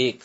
1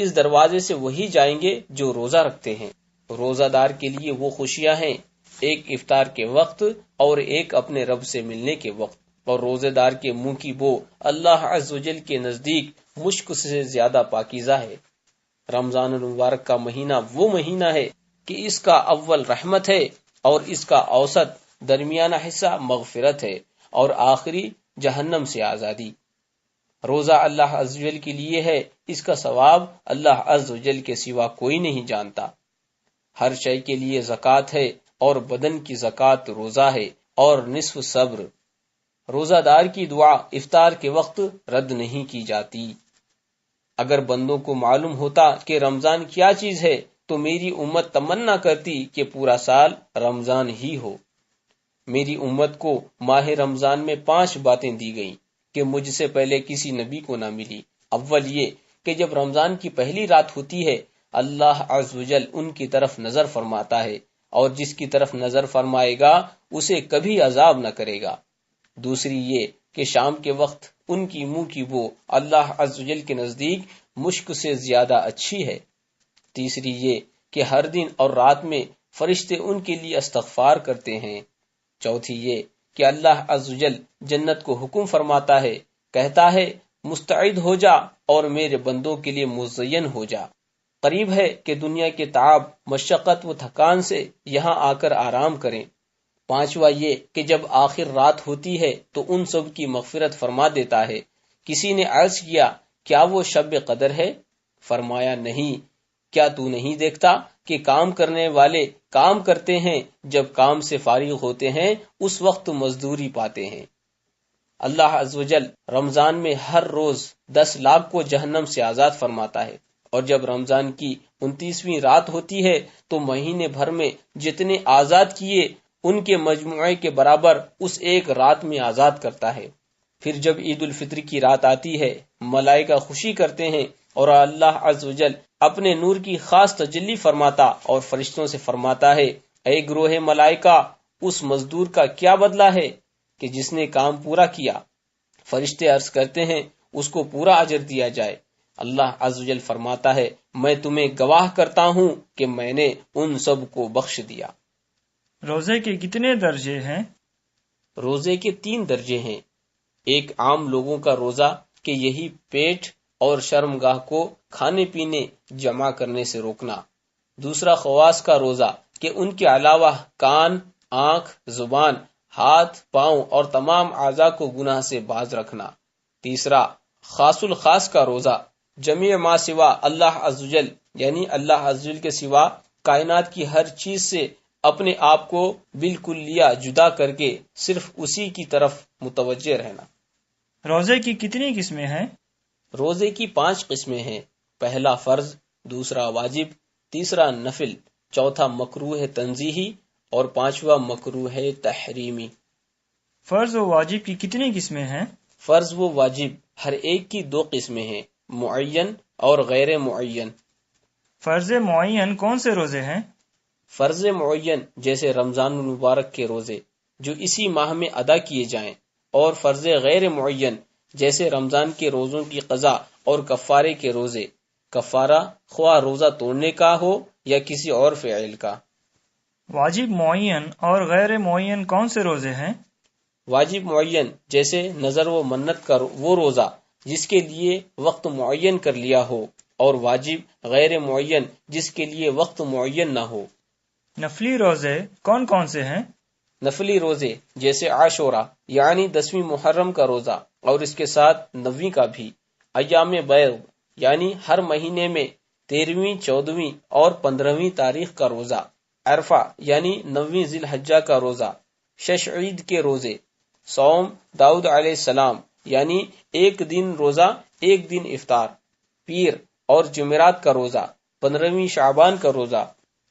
اس دروازے سے وہی جائیں گے جو روزہ رکھتے ہیں۔ روزہ دار کے لیے وہ خوشیاں ہیں، ایک افطار کے وقت اور ایک اپنے رب سے ملنے کے وقت، اور روزہ دار کے منہ کی بو اللہ عز و جل کے نزدیک مشک سے زیادہ پاکیزہ ہے۔ رمضان المبارک کا مہینہ وہ مہینہ ہے کہ اس کا اول رحمت ہے اور اس کا اوسط درمیانہ حصہ مغفرت ہے اور آخری جہنم سے آزادی۔ روزہ اللہ عز و جل کے لیے ہے، اس کا ثواب اللہ عز و جل کے سوا کوئی نہیں جانتا۔ ہر شے کے لیے زکوٰۃ ہے اور بدن کی زکوٰۃ روزہ ہے اور نصف صبر۔ روزہ دار کی دعا افطار کے وقت رد نہیں کی جاتی۔ اگر بندوں کو معلوم ہوتا کہ رمضان کیا چیز ہے تو میری امت تمنا کرتی کہ پورا سال رمضان ہی ہو۔ میری امت کو ماہ رمضان میں 5 باتیں دی گئیں کہ مجھ سے پہلے کسی نبی کو نہ ملی۔ اول یہ کہ جب رمضان کی پہلی رات ہوتی ہے اللہ عز و جل ان کی طرف نظر فرماتا ہے اور جس کی طرف نظر فرمائے گا اسے کبھی عذاب نہ کرے گا۔ دوسری یہ کہ شام کے وقت ان کی منہ کی بو اللہ عز و جل کے نزدیک مشک سے زیادہ اچھی ہے۔ تیسری یہ کہ ہر دن اور رات میں فرشتے ان کے لیے استغفار کرتے ہیں۔ چوتھی یہ کہ اللہ عز و جل جنت کو حکم فرماتا ہے، کہتا ہے مستعد ہو جا اور میرے بندوں کے لیے مزین ہو جا۔ قریب ہے کہ دنیا کے تعب، مشقت و تھکان سے یہاں آ کر آرام کریں۔ پانچواں یہ کہ جب آخر رات ہوتی ہے تو ان سب کی مغفرت فرما دیتا ہے۔ کسی نے عرض کیا کیا وہ شب قدر ہے؟ فرمایا نہیں، کیا تو نہیں دیکھتا کہ کام کرنے والے کام کرتے ہیں، جب کام سے فارغ ہوتے ہیں اس وقت مزدوری پاتے ہیں۔ اللہ عز و جل رمضان میں ہر روز 10 لاکھ کو جہنم سے آزاد فرماتا ہے، اور جب رمضان کی 29ویں رات ہوتی ہے تو مہینے بھر میں جتنے آزاد کیے ان کے مجموعے کے برابر اس ایک رات میں آزاد کرتا ہے۔ پھر جب عید الفطر کی رات آتی ہے ملائکہ خوشی کرتے ہیں اور اللہ عز و جل اپنے نور کی خاص تجلی فرماتا اور فرشتوں سے فرماتا ہے اے گروہ ملائکہ، اس مزدور کا کیا بدلہ ہے کہ جس نے کام پورا کیا؟ فرشتے عرض کرتے ہیں اس کو پورا اجر دیا جائے۔ اللہ عز و جل فرماتا ہے میں تمہیں گواہ کرتا ہوں کہ میں نے ان سب کو بخش دیا۔ روزے کے کتنے درجے ہیں؟ روزے کے 3 درجے ہیں۔ ایک عام لوگوں کا روزہ کہ یہی پیٹ اور شرمگاہ کو کھانے پینے جمع کرنے سے روکنا۔ دوسرا خواص کا روزہ کہ ان کے علاوہ کان، آنکھ، زبان، ہاتھ، پاؤں اور تمام اعضاء کو گناہ سے باز رکھنا۔ تیسرا خاص الخاص کا روزہ جمیع ما سوا اللہ عز و جل یعنی اللہ عز و جل کے سوا کائنات کی ہر چیز سے اپنے آپ کو بالکلیہ جدا کر کے صرف اسی کی طرف متوجہ رہنا۔ روزے کی کتنی قسمیں ہیں؟ روزے کی 5 قسمیں ہیں۔ پہلا فرض، دوسرا واجب، تیسرا نفل، چوتھا مکروہ تنزیہی اور 5واں مکروہ تحریمی۔ فرض و واجب کی کتنی قسمیں ہیں؟ فرض و واجب ہر ایک کی 2 قسمیں ہیں، معین اور غیر معین۔ فرض معین کون سے روزے ہیں؟ فرض معین جیسے رمضان المبارک کے روزے جو اسی ماہ میں ادا کیے جائیں، اور فرض غیر معین جیسے رمضان کے روزوں کی قضا اور کفارے کے روزے، کفارہ خواہ روزہ توڑنے کا ہو یا کسی اور فعل کا۔ واجب معین اور غیر معین کون سے روزے ہیں؟ واجب معین جیسے نظر و منت کا وہ روزہ جس کے لیے وقت معین کر لیا ہو، اور واجب غیر معین جس کے لیے وقت معین نہ ہو۔ نفلی روزے کون کون سے ہیں؟ نفلی روزے جیسے عاشورہ یعنی 10ویں محرم کا روزہ اور اس کے ساتھ 9ویں کا بھی، ایام بیض یعنی ہر مہینے میں 13ویں، 14ویں اور 15ویں تاریخ کا روزہ، عرفہ یعنی 9ویں ذی الحجہ کا روزہ، 6 عید کے روزے، صوم داؤد علیہ السلام یعنی 1 دن روزہ 1 دن افطار، پیر اور جمعرات کا روزہ، 15ویں شعبان کا روزہ۔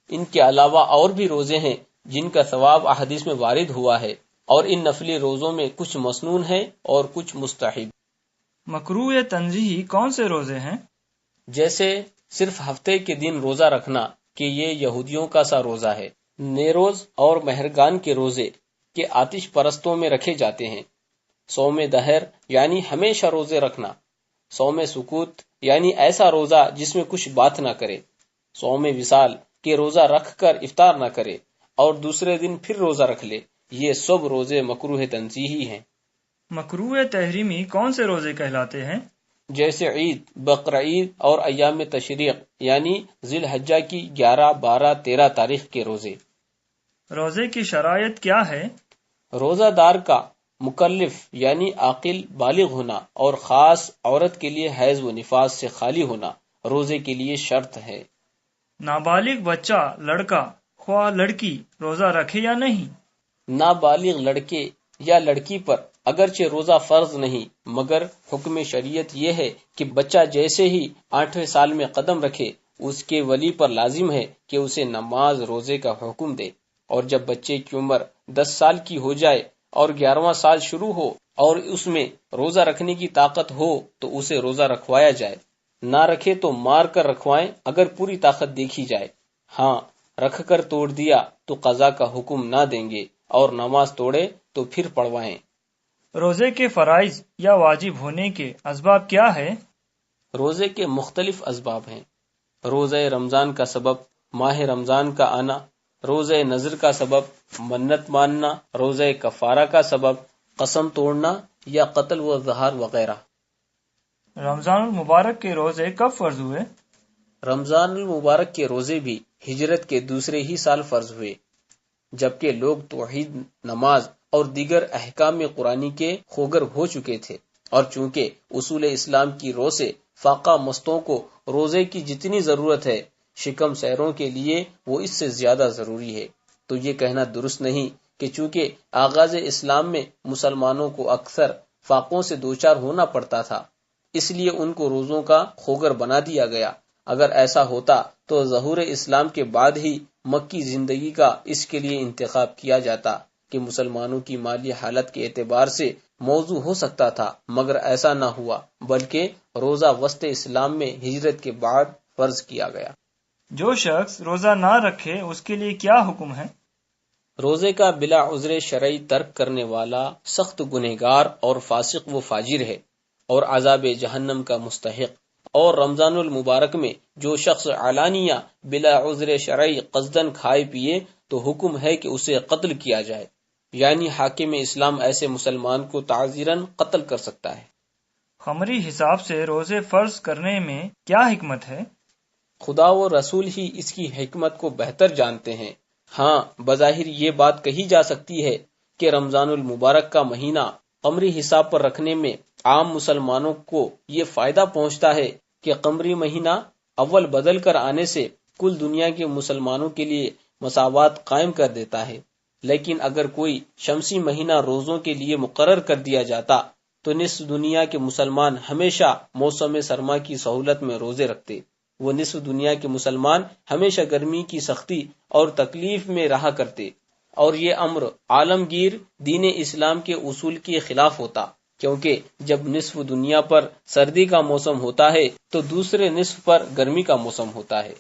ان کے علاوہ اور بھی روزے ہیں جن کا ثواب احادیث میں وارد ہوا ہے، اور ان نفلی روزوں میں کچھ مسنون ہیں اور کچھ مستحب۔ مکروہ تنزیہی کون سے روزے ہیں؟ جیسے صرف ہفتے کے دن روزہ رکھنا کہ یہ یہودیوں کا سا روزہ ہے۔ نیروز اور مہرگان کے روزے کہ آتش پرستوں میں رکھے جاتے ہیں۔ صوم دہر یعنی ہمیشہ روزے رکھنا۔ صوم سکوت یعنی ایسا روزہ جس میں کچھ بات نہ کرے، صوم وصال کہ روزہ رکھ کر افطار نہ کرے اور دوسرے دن پھر روزہ رکھ لے، یہ سب روزے مکروہ تنزیہی ہیں۔ مکروہ تحریمی کون سے روزے کہلاتے ہیں؟ جیسے عید، بقرعید اور ایام تشریق یعنی ذی الحجہ کی 11، 12، 13 تاریخ کے روزے۔ روزے کی شرائط کیا ہے؟ روزہ دار کا مکلف یعنی عاقل بالغ ہونا اور خاص عورت کے لیے حیض و نفاس سے خالی ہونا روزے کے لیے شرط ہے۔ نابالغ بچہ، لڑکا خواہ لڑکی روزہ رکھے یا نہیں؟ نابالغ لڑکے یا لڑکی پر اگرچہ روزہ فرض نہیں، مگر حکم شریعت یہ ہے کہ بچہ جیسے ہی 8ویں سال میں قدم رکھے اس کے ولی پر لازم ہے کہ اسے نماز روزے کا حکم دے، اور جب بچے کی عمر 10 سال کی ہو جائے اور 11واں سال شروع ہو اور اس میں روزہ رکھنے کی طاقت ہو تو اسے روزہ رکھوایا جائے، نہ رکھے تو مار کر رکھوائیں اگر پوری طاقت دیکھی جائے۔ ہاں، رکھ کر توڑ دیا تو قضا کا حکم نہ دیں گے، اور نماز توڑے تو پھر پڑھوائیں۔ روزے کے فرائض یا واجب ہونے کے اسباب کیا ہے؟ روزے کے مختلف اسباب ہیں۔ روزہ رمضان کا سبب ماہ رمضان کا آنا، روزہ نذر کا سبب منت ماننا، روزہ کفارہ کا سبب قسم توڑنا یا قتل و ظہار وغیرہ۔ رمضان المبارک کے روزے کب فرض ہوئے؟ رمضان المبارک کے روزے بھی ہجرت کے دوسرے ہی سال فرض ہوئے، جبکہ لوگ توحید، نماز اور دیگر احکام قرآنی کے خوگر ہو چکے تھے، اور چونکہ اصول اسلام کی رو سے فاقہ مستوں کو روزے کی جتنی ضرورت ہے، شکم سیروں کے لیے وہ اس سے زیادہ ضروری ہے، تو یہ کہنا درست نہیں کہ چونکہ آغاز اسلام میں مسلمانوں کو اکثر فاقوں سے دوچار ہونا پڑتا تھا، اس لیے ان کو روزوں کا خوگر بنا دیا گیا۔ اگر ایسا ہوتا تو ظہور اسلام کے بعد ہی مکی زندگی کا اس کے لیے انتخاب کیا جاتا کہ مسلمانوں کی مالی حالت کے اعتبار سے موضوع ہو سکتا تھا، مگر ایسا نہ ہوا، بلکہ روزہ وسط اسلام میں ہجرت کے بعد فرض کیا گیا۔ جو شخص روزہ نہ رکھے اس کے لیے کیا حکم ہے؟ روزے کا بلا عذر شرعی ترک کرنے والا سخت گنہگار اور فاسق و فاجر ہے اور عذاب جہنم کا مستحق۔ اور رمضان المبارک میں جو شخص علانیہ بلا عذر شرعی قصدن کھائے پیے تو حکم ہے کہ اسے قتل کیا جائے، یعنی حاکم اسلام ایسے مسلمان کو تعزیراً قتل کر سکتا ہے۔ قمری حساب سے روزے فرض کرنے میں کیا حکمت ہے؟ خدا و رسول ہی اس کی حکمت کو بہتر جانتے ہیں۔ ہاں، بظاہر یہ بات کہی جا سکتی ہے کہ رمضان المبارک کا مہینہ قمری حساب پر رکھنے میں عام مسلمانوں کو یہ فائدہ پہنچتا ہے کہ قمری مہینہ اول بدل کر آنے سے کل دنیا کے مسلمانوں کے لیے مساوات قائم کر دیتا ہے، لیکن اگر کوئی شمسی مہینہ روزوں کے لیے مقرر کر دیا جاتا تو نصف دنیا کے مسلمان ہمیشہ موسم سرما کی سہولت میں روزے رکھتے، وہ نصف دنیا کے مسلمان ہمیشہ گرمی کی سختی اور تکلیف میں رہا کرتے، اور یہ امر عالمگیر دین اسلام کے اصول کے خلاف ہوتا، کیونکہ جب نصف دنیا پر سردی کا موسم ہوتا ہے تو دوسرے نصف پر گرمی کا موسم ہوتا ہے۔